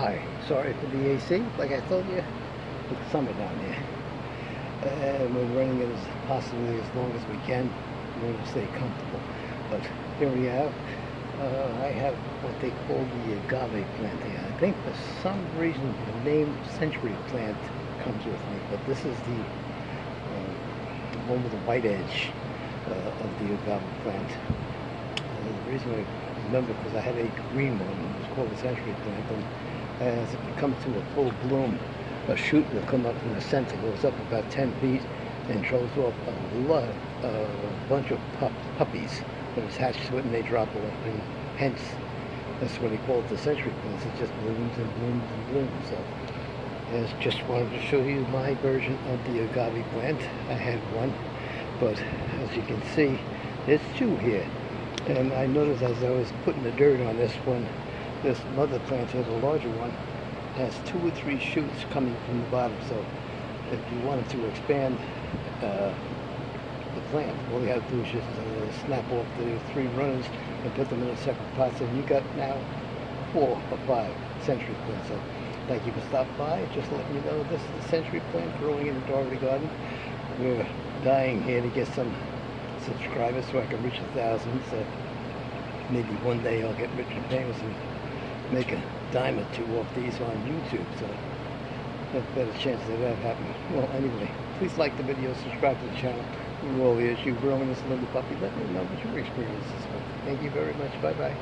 Hi, sorry for the AC. Like I told you, it's summer down here. And we're running it as possibly as long as we can in order to stay comfortable. But here we have, I have what they call the agave plant here. I think for some reason the name century plant comes with me, but this is the one with the white edge of the agave plant. The reason I remember because I had a green one, it was called the century plant, and as it comes to a full bloom, a shoot will come up from the center, goes up about 10 feet, and throws off a bunch of puppies that attach to it, and they drop off, and hence that's what they call it the century plants. It just blooms and blooms and blooms. So I just wanted to show you my version of the agave plant. I had one, but as you can see, there's two here. And I noticed as I was putting the dirt on this one, this mother plant here, the larger one, has 2 or 3 shoots coming from the bottom. So if you wanted to expand the plant, all you have to do is just snap off the 3 runners and put them in a separate pot. And you got now 4 or 5 century plants. So thank you for stopping by. Just letting you know this is the century plant growing in the Dougherty Garden. We're dying here to get some subscribers so I can reach 1,000. So maybe one day I'll get rich and famous and make a dime or 2 off these on YouTube. So there's a better chance of that happening. Well, anyway, please like the video, subscribe to the channel. We're all ears. You growing this little puppy, let me know what your experience is. Thank you very much. Bye bye.